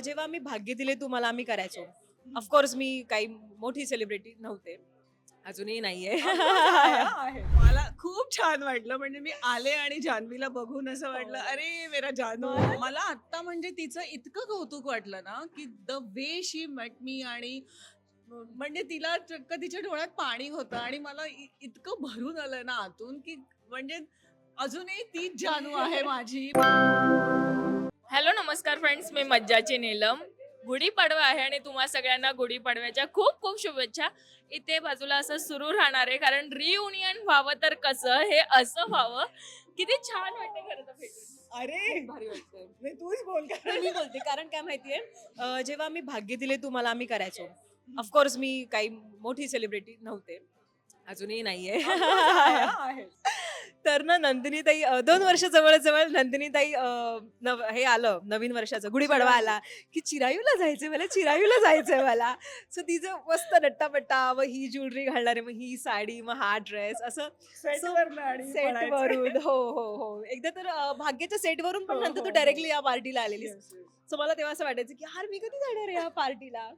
जेव्हा मी भाग्य दिले तुम्हाला आम्ही करायचो. ऑफकोर्स मी काही मोठी सेलिब्रिटी नव्हते. अजूनही नाहीये. आहे. मला खूप छान वाटलं म्हणजे मी आले आणि जान्हवीला बघून असं वाटलं हो. अरे मेरा जानू. मला आता म्हणजे तिचं इतकं कौतुक वाटलं ना की the way she met me आणि म्हणजे तिला चक्क तिच्या डोळ्यात पाणी होतं आणि मला इतकं भरून आलं ना आतून की म्हणजे अजूनही तीच जानू आहे माझी. हॅलो नमस्कार फ्रेंड्स, मी मज्जाची नीलम. गुढीपाडवा आहे आणि तुम्हा सगळ्यांना गुढीपाडव्याच्या खूप खूप शुभेच्छा. इथे बाजूला असं सुरू राहणार आहे कारण रियुनियन व्हावं तर कसं, हे असं व्हावं. किती छान वाटतं खरं तर भेटून. अरे भारी वाटतंय. नाही, तूच बोल का. मी बोलते कारण काय माहितीये, जेव्हा मी भाग्य दिले तुम्हाला आम्ही करायचो. ऑफकोर्स मी काही मोठी सेलिब्रिटी नव्हते. अजूनही नाहीये. आहे. तर ना नंदिनीताई 2 वर्ष जवळ नंदिनीताई हे आलं नवीन वर्षाचं गुढीपाडवा आला की चिरायूला जायचंय मला, चिरायूला जायचंय मला. सो तिचं मस्त नट्टापट्टा, मग ही ज्वेलरी घालणार आहे, मग ही साडी, मग हा ड्रेस असं सेटवरनं आणि सेट पळायचं. वरून. हो हो हो, एकदा तर भाग्याच्या सेट वरून पण हो, नंतर हो, तू हो. डायरेक्टली या पार्टीला आलेली. Yes, yes. सो मला तेव्हा असं वाटायचं की यार मी कधी जाणार आहे या पार्टीला.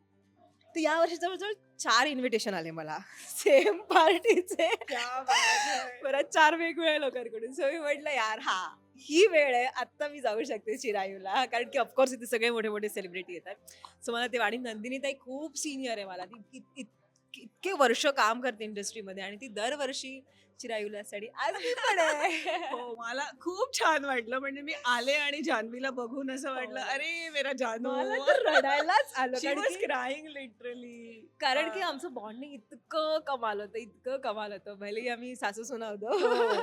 तर या वर्षी जवळजवळ 4 इन्व्हिटेशन आले मला सेम पार्टीचे. क्या बात है. परत 4 वेगवेगळ्या लोकांकडून. सो मी म्हटलं यार हा ही वेळ आहे, आता मी जाऊ शकते चिरायूला, कारण की ऑफकोर्स इथे सगळे मोठे मोठे सेलिब्रिटी येतात. सो मला ते आणि नंदिनीताई खूप सिनियर आहे मला. ती इतके वर्ष काम करते इंडस्ट्रीमध्ये आणि ती दरवर्षी चिरायूला साडी आज मी पण आहे. हो, मला खूप छान वाटलं म्हणजे मी आले आणि जान्हवीला बघून असं वाटलं हो. अरे मेरा जानू. मला तर रडायलाच आलं She कारण was की crying literally. कारण की आमचं बॉन्डिंग इतकं कमाल होतं भले आम्ही सासू सुना होतो. हो.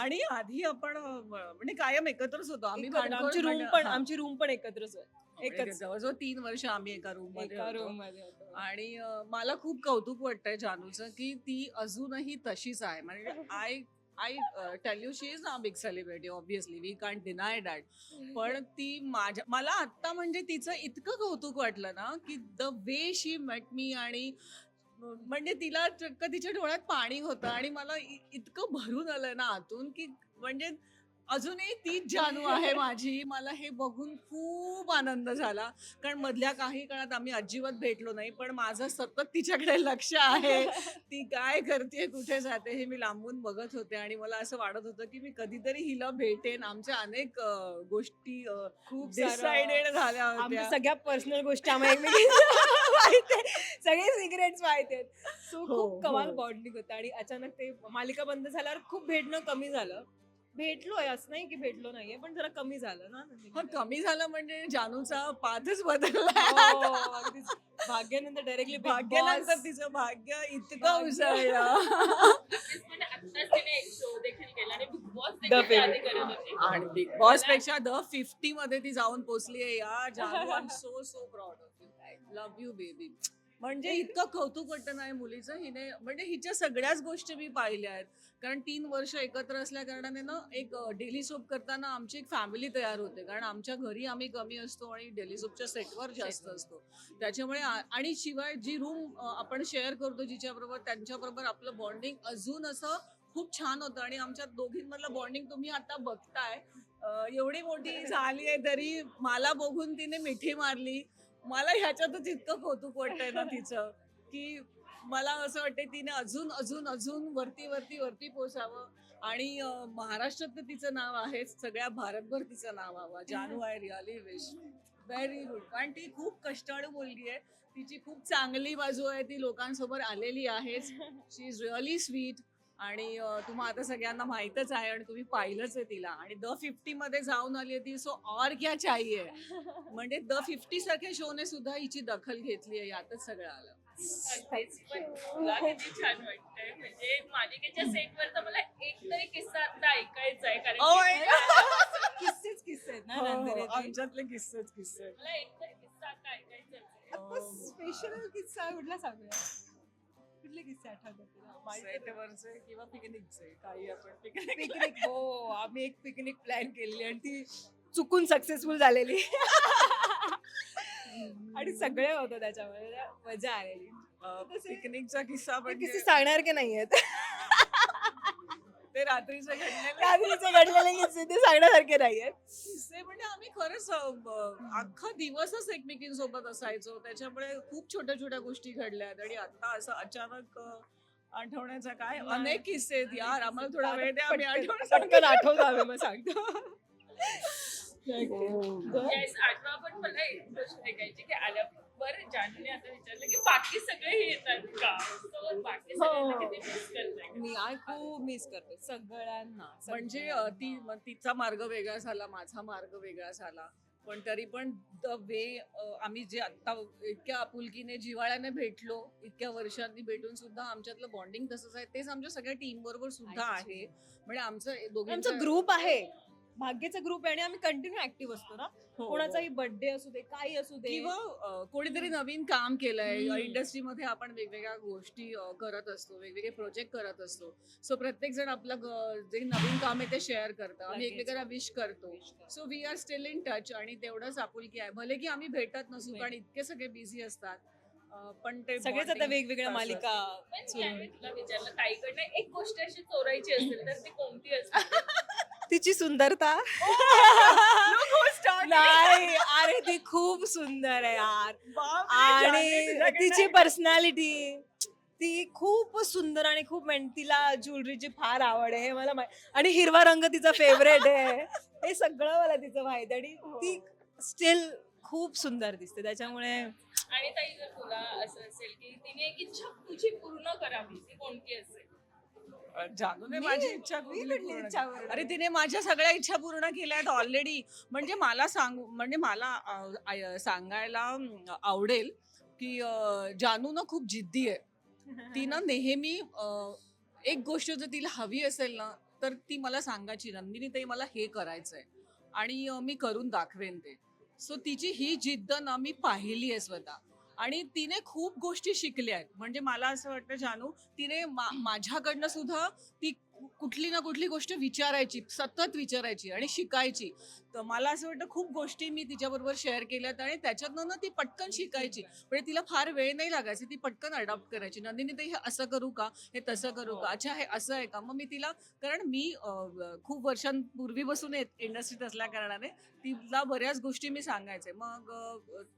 आणि आधी आपण म्हणजे कायम एकत्रच होतो आम्ही. आमची रूम पण एकत्रच होती. एकच जवळजवळ 3 वर्ष आम्ही एका रूम मध्ये एका होतो. रूम मध्ये होतो. आणि मला खूप कौतुक वाटतंय जानूचं की ती अजूनही तशीच आहे. म्हणजे I tell you she is ना big celebrity obviously we can't deny that. पण ती मला आता म्हणजे तिचं इतकं कौतुक वाटलं ना की the way she met me आणि म्हणजे तिला चक्क तिच्या डोळ्यात पाणी होतं आणि मला इतकं भरून आलं ना आतून की म्हणजे अजूनही तीच जानू आहे माझी. मला हे बघून खूप आनंद झाला कारण मधल्या काही काळात आम्ही अजिबात भेटलो नाही, पण माझं सतत तिच्याकडे लक्ष आहे. ती काय करते, कुठे जाते हे मी लांबून बघत होते आणि मला असं वाटत होतं की मी कधीतरी हिला भेटेन. आमच्या अनेक गोष्टी खूप सारं- डिसाइडेड झाल्या आमच्या होत्या. सगळ्या पर्सनल गोष्टी आम्हाला एकमेकींच्या माहित आहे. सगळे सिक्रेट्स माहित आहेत. सो हो, खूप कमाल हो. बॉन्डिंग होतं आणि अचानक ते मालिका बंद झाल्यावर खूप भेटणं कमी झालं. भेटलोय असं नाही की भेटलो नाहीये, पण जरा कमी झालं ना. पण कमी झालं म्हणजे जानूचा पाठच बदलला. हो, अगदीच. भाग्यानंतर डायरेक्टली भाग्यानंतर तिचं भाग्य इतकं भाग्य. उसळलं. म्हणजे आत्ताच तिने एक शो देखील केला आणि बिग बॉस The देखील ती आधी Favorite. करत होती. आणि बिग बॉस पेक्षा द 50 मध्ये ती जाऊन पोहोचली आहे. या जानू I am so proud of you. Love you baby. म्हणजे इतकं कौतुक वाटतं नाही मुलीचं. हिने म्हणजे हिच्या सगळ्याच गोष्टी मी पाहिल्या आहेत. कारण 3 वर्ष एकत्र असल्या कारणाने ना एक डेली सोप करताना आमची एक फॅमिली तयार होते. कारण आमच्या घरी आम्ही कमी असतो आणि डेली सोपच्या सेटवर जास्त असतो. त्याच्यामुळे आणि शिवाय जी रूम आपण शेअर करतो जिच्याबरोबर, त्यांच्याबरोबर आपलं बॉन्डिंग अजून असं खूप छान होतं आणि आमच्या दोघींमधलं बॉन्डिंग तुम्ही आता बघताय. एवढी मोठी झाली आहे तरी मला बघून तिने मिठी मारली. मला ह्याच्यातच इतकं कौतुक वाटतंय ना तिचं की मला असं वाटतंय तिने अजून अजून अजून वरती पोचावं आणि महाराष्ट्रात तर तिचं नाव आहे, सगळ्या भारतभर तिचं नाव हवं. जानू I really wish very good. कारण ती खूप कष्टाळू मुलगी आहे. तिची खूप चांगली बाजू आहे, ती लोकांसमोर आलेली आहे. शी इज रिअली स्वीट आणि तुम्हाला आता सगळ्यांना माहीतच आहे आणि तुम्ही पाहिलंच आहे तिला. आणि द 50 मध्ये जाऊन आली आहे ती. सो और क्या चाहिए. म्हणजे द 50 सारख्या शोने सुद्धा हिची दखल घेतली आहे. यातच सगळं आलं. अगदीच. पण तुला किती छान वाटतंय. म्हणजे मालिकेच्या सेटवर तर मला एक तरी किस्सा आता ऐकायचा आहे कारण Oh my की किस्से आहेत ना नंदिनीचे. आमच्यातले किस्से. मला एक तरी किस्सा आता ऐकायचा आहे. आता स्पेशल किस्सा कुठला सांगूया? कुठले किस्से आठवतात तुला? सेटवरचे किंवा पिकनिकचे काही आपण पिकनिक पिकनिक. हो, आम्ही एक पिकनिक प्लॅन केलेली आणि ती चुकून सक्सेसफुल झालेली. आणि सगळे होतो त्याच्यामध्ये, मजा आलेली. पिकनिकचा किस्सा ते किस्से म्हणजे सांगणार की नाहीयेत? ते रात्रीचे घडलेले रात्रीचे घडलेले किस्से ते सांगण्यासारखे नाहीये. किस्से म्हणजे आम्ही खरंच अख्खा दिवसच एकमेकींसोबत असायचो. त्याच्यामुळे खूप छोट्या छोट्या गोष्टी घडल्यात आणि आता असं अचानक आठवण्याचा काय अनेक किस्से आहेत यार. आम्हाला थोडा वेळ द्या, आम्ही पटकन आठवतो आम्ही मग सांगतो. Yes, आठवा. पण मला एक गोष्ट ऐकायची की आल्यावर जानूने आता विचारलं की बाकी सगळे येतात का, So, बाकी सगळ्यांना किती मिस करताय? मी खूप मिस करते सगळ्यांना. म्हणजे तिचा मार्ग वेगळा झाला, माझा मार्ग वेगळा झाला, पण तरी पण द वे आम्ही जे आता इतक्या आपुलकीने जिव्हाळ्याने भेटलो, इतक्या वर्षांनी भेटून सुद्धा आमच्यातलं बॉन्डिंग तसंच आहे. तेच आमच्या सगळ्या टीम बरोबर सुद्धा आहे. म्हणजे आमचा आमचा ग्रुप आहे, भाग्याचा ग्रुप आहे आणि आम्ही कंटिन्यू ऍक्टिव्ह असतो ना. कोणाचाही बर्थडे असू दे, काही असू दे, किंवा कोणीतरी नवीन काम केलंय हम्म. इंडस्ट्रीमध्ये, आपण वेगवेगळ्या गोष्टी करत असतो, वेगवेगळे प्रोजेक्ट करत असतो. सो प्रत्येक जण आपलं जे नवीन काम आहे ते शेअर करतं, आम्ही लगेच. एकमेकांना विश करतो. So we are still in touch आणि तेवढंच आपुलकी आहे. भले की आम्ही भेटत नसू कारण इतके सगळे बिझी असतात, पण ते सगळेच आता bonding वेगवेगळ्या तसंच. मालिका पण सुरू. ज्यावेळी तुला विचारलं ताईकडनं एक गोष्ट अशी चोरायची असेल तर ती कोणती असते? तिची सुंदरता. started. नाही, अरे ती खूप सुंदर आहे यार. बापरे, जाने आणि तुझ्याकडे तिची नाही. पर्सनॅलिटी ती खूप सुंदर आणि खूप तिला ज्वेलरीची फार आवड आहे हे मला आणि हिरवा रंग तिचा फेवरेट आहे. हे सगळं मला तिचं माहित आहे आणि ती स्टील खूप सुंदर दिसते त्याच्यामुळे. आणि ताई जर तुला असं असेल की तिने एक इच्छा तुझी पूर्ण करावी, ती कोणती असेल? जानूने मी- माझी इच्छा मी कुठली कुठली पूर्ण इच्छा केली? पूर्ण अरे तिने माझ्या सगळ्या इच्छा पूर्ण केल्या आहेत ऑलरेडी. म्हणजे मला सांगायला आवडेल की जानू ना खूप जिद्दी आहे. ती ना नेहमी एक गोष्ट जर तिला हवी असेल ना तर ती मला सांगायची, नंदिनी ताई मला हे करायचंय आणि मी करून दाखवेन ते. सो तिची ही जिद्द ना मी पाहिली आहे स्वतः आणि तिने खूप गोष्टी शिकल्या आहेत. म्हणजे मला असं वाटतं जानू तिने माझ्याकडनं सुद्धा ती कुठली ना कुठली गोष्ट विचारायची, सतत विचारायची आणि शिकायची. तर मला असं वाटतं खूप गोष्टी मी तिच्याबरोबर शेअर केल्यात आणि त्याच्यातनं ना ती पटकन शिकायची. म्हणजे तिला फार वेळ नाही लागायची, ती पटकन अडॉप्ट करायची. नंदिनी ताई हे असं करू का, हे तसं करू का, अच्छा हे असं आहे का. मग मी तिला, कारण मी खूप वर्षांपूर्वीपासून इंडस्ट्रीत असल्या कारणाने तिला बऱ्याच गोष्टी मी सांगायचे. मग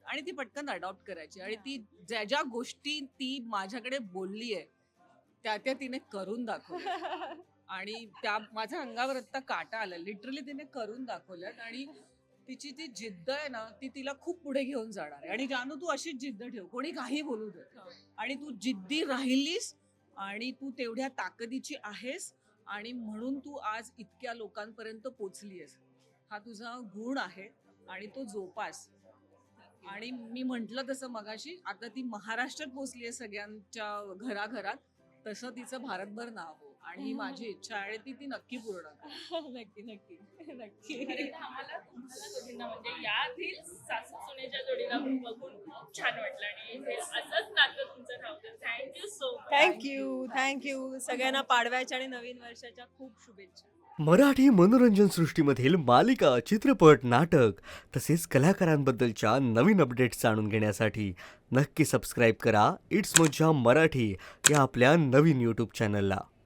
आणि ती पटकन अडॉप्ट करायची आणि ती ज्या ज्या गोष्टी ती माझ्याकडे बोलली आहे त्या तिने करून दाखवल्या आणि त्या माझ्या अंगावर आता काटा आला. लिटरली तिने करून दाखवल्यात आणि तिची ती जिद्द आहे ना ती तिला खूप पुढे घेऊन जाणार आहे. आणि जानू तू अशीच जिद्द ठेव, कोणी काही बोलू दे, आणि तू जिद्दी राहिलीस आणि तू तेवढ्या ताकदीची आहेस आणि म्हणून तू आज इतक्या लोकांपर्यंत पोचलीयस. हा तुझा गुण आहे आणि तो जोपास. आणि मी म्हंटल तसं मगाशी, आता ती महाराष्ट्रात पोचली आहे सगळ्यांच्या घराघरात, तसं तिचं भारतभर नाव हो. आणि ही माझी इच्छा आहे, ती नक्की पूर्ण करेल. नक्की नक्की नक्की. खरं तर आम्हाला तुम्हाला दोघींना म्हणजे यातील सासू सुनेच्या जोडीला बघून खूप छान वाटलं आणि हे असंच नातं तुमचं राहू दे. Thank you so much. थँक्यू सगळ्यांना पाडव्याच्या आणि नवीन वर्षाच्या खूप शुभेच्छा. मराठी मनोरंजन सृष्टीमधील मालिका, चित्रपट, नाटक तसेच कलाकारांबद्दलच्या नवीन अपडेट्स जाणून घेण्यासाठी नक्की सबस्क्राईब करा इट्स मज्जा मराठी या आपल्या नवीन यूट्यूब चॅनलला.